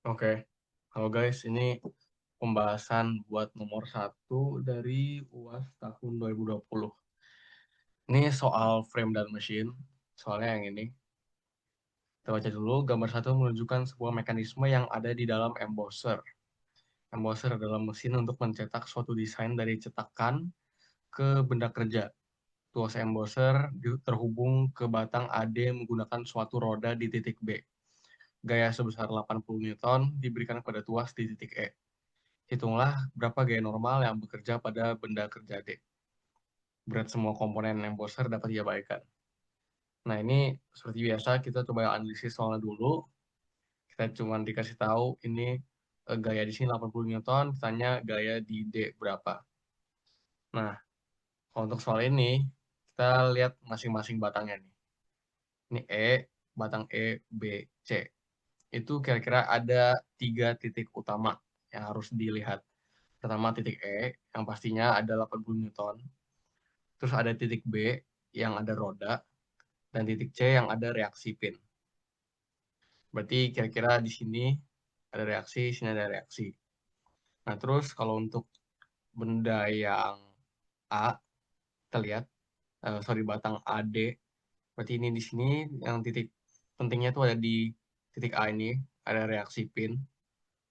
Oke, halo guys, ini pembahasan buat nomor satu dari UAS tahun 2020. Ini soal frame dan mesin, soalnya yang ini. Kita baca dulu, gambar satu menunjukkan sebuah mekanisme yang ada di dalam embosser. Embosser adalah mesin untuk mencetak suatu desain dari cetakan ke benda kerja. Tuas embosser terhubung ke batang AD menggunakan suatu roda di titik B. Gaya sebesar 80 Newton diberikan pada tuas di titik E. Hitunglah berapa gaya normal yang bekerja pada benda kerja D. Berat semua komponen embosser dapat diabaikan. Nah, ini seperti biasa kita coba analisis soalnya dulu. Kita cuma dikasih tahu ini gaya di sini 80 Newton, tanya gaya di D berapa. Nah, kalau untuk soal ini, kita lihat masing-masing batangnya nih. Ini E, batang E, B, C. Itu kira-kira ada 3 titik utama yang harus dilihat. Pertama titik E, yang pastinya ada 80 Newton. Terus ada titik B yang ada roda, dan titik C yang ada reaksi pin. Berarti kira-kira di sini ada reaksi, sini ada reaksi. Nah, terus kalau untuk benda yang A, kita lihat, sorry, batang AD, berarti ini di sini yang titik pentingnya tuh ada di titik A ini, ada reaksi pin.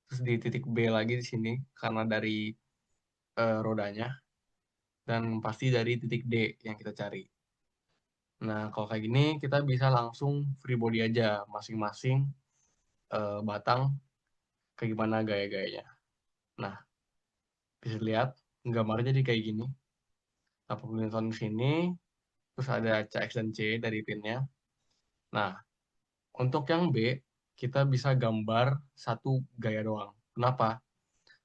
Terus di titik B lagi di sini, karena dari rodanya, dan pasti dari titik D yang kita cari. Nah, kalau kayak gini, kita bisa langsung free body aja, masing-masing batang kayak gimana gaya-gayanya. Nah, bisa lihat gambarnya jadi kayak gini. 80 Newton di sini, terus ada CX dan C dari pinnya. Nah, untuk yang B, kita bisa gambar satu gaya doang. Kenapa?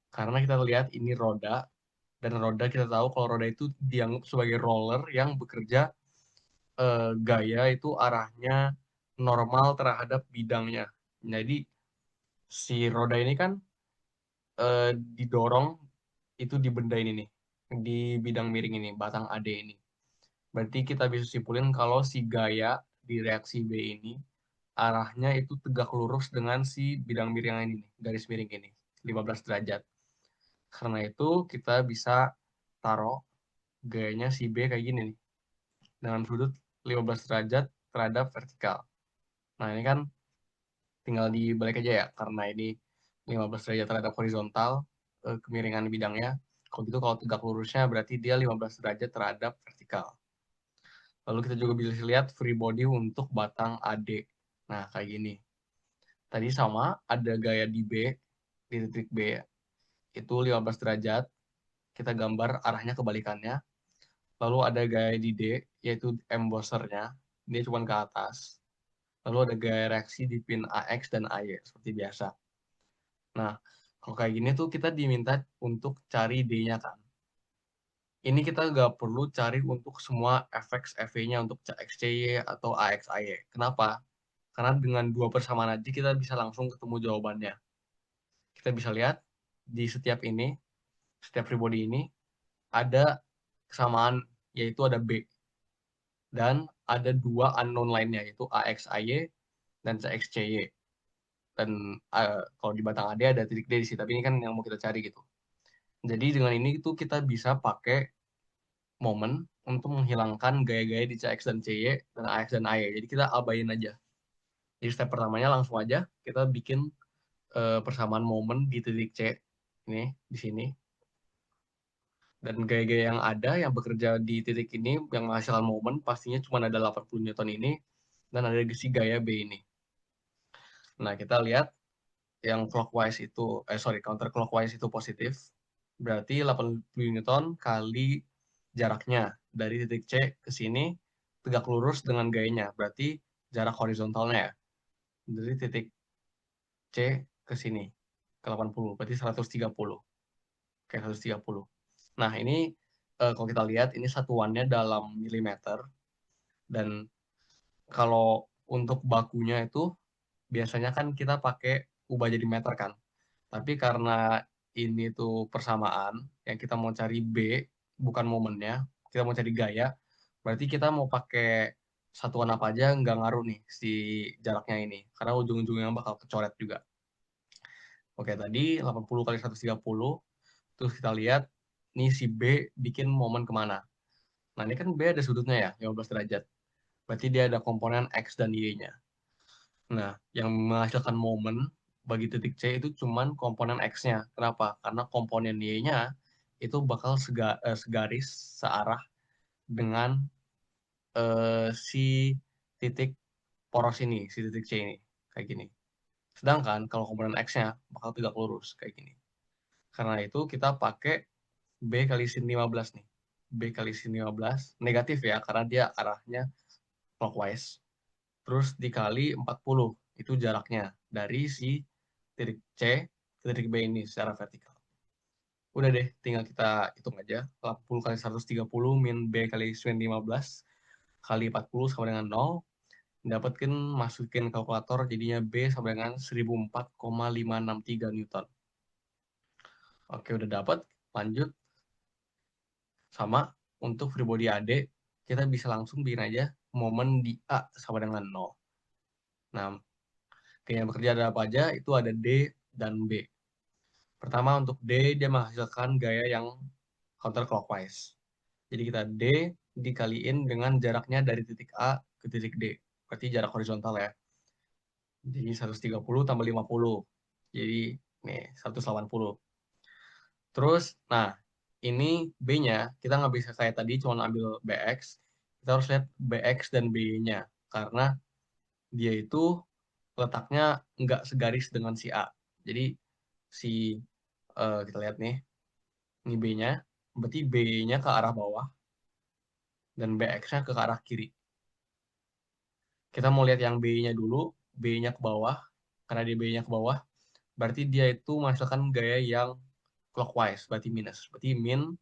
Karena kita lihat ini roda, dan roda kita tahu kalau roda itu dianggap sebagai roller yang bekerja gaya itu arahnya normal terhadap bidangnya. Jadi, si roda ini kan didorong itu di benda ini nih, di bidang miring ini, batang AD ini. Berarti kita bisa simpulin kalau si gaya di reaksi B ini arahnya itu tegak lurus dengan si bidang miring yang ini nih, garis miring ini, 15 derajat. Karena itu kita bisa taruh gayanya si B kayak gini nih, dengan sudut 15 derajat terhadap vertikal. Nah, ini kan tinggal dibalik aja ya, karena ini 15 derajat terhadap horizontal, kemiringan bidangnya. Kalau gitu, kalau tegak lurusnya berarti dia 15 derajat terhadap vertikal. Lalu kita juga bisa lihat free body untuk batang AD. Nah, kayak gini. Tadi sama, ada gaya di B, di titik B, itu 15 derajat. Kita gambar arahnya kebalikannya. Lalu ada gaya di D, yaitu embossernya. Dia cuma ke atas. Lalu ada gaya reaksi di pin AX dan AY, seperti biasa. Nah, kalau kayak gini tuh kita diminta untuk cari D-nya kan. Ini kita nggak perlu cari untuk semua FX-FE-nya untuk CXCY atau AXAY. Kenapa? Karena dengan dua persamaan aja kita bisa langsung ketemu jawabannya. Kita bisa lihat di setiap ini, setiap free body ini, ada kesamaan, yaitu ada B. Dan ada dua unknown lainnya, yaitu AXAY dan CXCY. Dan kalau di batang AD ada titik D di sini, tapi ini kan yang mau kita cari gitu. Jadi dengan ini itu kita bisa pakai momen untuk menghilangkan gaya-gaya di CX dan CY dan AX dan AY. Jadi kita abain aja. Jadi step pertamanya langsung aja kita bikin persamaan momen di titik C ini di sini, dan gaya-gaya yang ada yang bekerja di titik ini yang menghasilkan momen pastinya cuma ada 80 Newton ini dan ada si gaya B ini. Nah, kita lihat yang clockwise itu counter clockwise itu positif. Berarti 80 Newton kali jaraknya dari titik C ke sini tegak lurus dengan gayanya. Berarti jarak horizontalnya ya. Dari titik C ke sini ke 80, berarti 130. Kayak 130. Nah, ini kalau kita lihat ini satuannya dalam milimeter, dan kalau untuk bakunya itu biasanya kan kita pakai ubah jadi meter kan. Tapi karena ini tuh persamaan yang kita mau cari B bukan momennya, kita mau cari gaya, berarti kita mau pakai satuan apa aja nggak ngaruh nih si jaraknya ini, karena ujung-ujungnya bakal kecoret juga. Oke, tadi 80 kali 130, terus kita lihat, nih si B bikin momen kemana. Nah, ini kan B ada sudutnya ya, 15 derajat. Berarti dia ada komponen X dan Y-nya. Nah, yang menghasilkan momen bagi titik C itu cuman komponen X-nya. Kenapa? Karena komponen Y-nya itu bakal segaris, searah dengan si titik poros ini, si titik C ini. Kayak gini. Sedangkan kalau komponen X-nya bakal tegak lurus, kayak gini. Karena itu kita pakai B kali sin 15 nih. B kali sin 15, negatif ya, karena dia arahnya clockwise. Terus dikali 40, itu jaraknya dari si titik C ke titik B ini secara vertikal. Udah deh, tinggal kita hitung aja. 80 kali 130 min B kali sin 15 kali 40 sama dengan 0. Mendapatkan masukin kalkulator jadinya B sama dengan 1004,563 Newton. Oke, udah dapat. Lanjut. Sama untuk free body AD, kita bisa langsung bikin aja momen di A sama dengan 0. Nah, gaya yang bekerja ada apa aja? Itu ada D dan B. Pertama untuk D, dia menghasilkan gaya yang counterclockwise. Jadi kita D dikaliin dengan jaraknya dari titik A ke titik D. Berarti jarak horizontal ya. Jadi 130 tambah 50. Jadi nih 180. Terus, nah ini B-nya, kita nggak bisa kayak tadi cuma ambil BX. Kita harus lihat BX dan B-nya. Karena dia itu letaknya nggak segaris dengan si A. Jadi si kita lihat nih, ini B-nya, berarti B-nya ke arah bawah dan BX-nya ke arah kiri. Kita mau lihat yang B-nya dulu, B-nya ke bawah, karena dia B-nya ke bawah, berarti dia itu menghasilkan gaya yang clockwise, berarti minus. Berarti min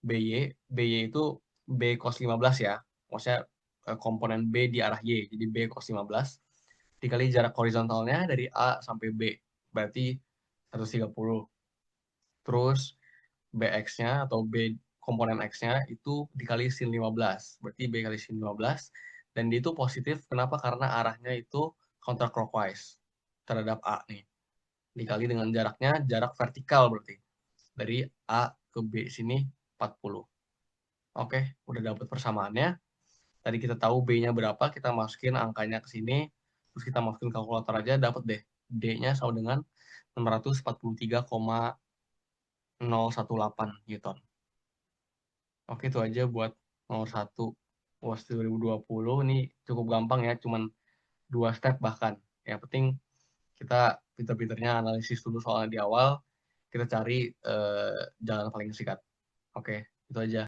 BY, BY itu B cos 15 ya, maksudnya komponen B di arah Y, jadi B cos 15, dikali jarak horizontalnya dari A sampai B, berarti 130. Terus BX-nya atau B komponen X-nya itu dikali sin 15. Berarti B kali sin 15. Dan dia itu positif. Kenapa? Karena arahnya itu counterclockwise terhadap A nih. Dikali dengan jaraknya, jarak vertikal berarti. Dari A ke B sini 40. Oke, udah dapat persamaannya. Tadi kita tahu B-nya berapa, kita masukin angkanya ke sini. Terus kita masukin kalkulator aja, dapat deh. D-nya sama dengan 643,018 Newton. Oke, itu aja buat nomor 1 UAS 2020. Ini cukup gampang ya, cuman 2 step bahkan. Yang penting kita pinter-pinternya analisis dulu soalnya di awal, kita cari jalan paling singkat. Oke, itu aja.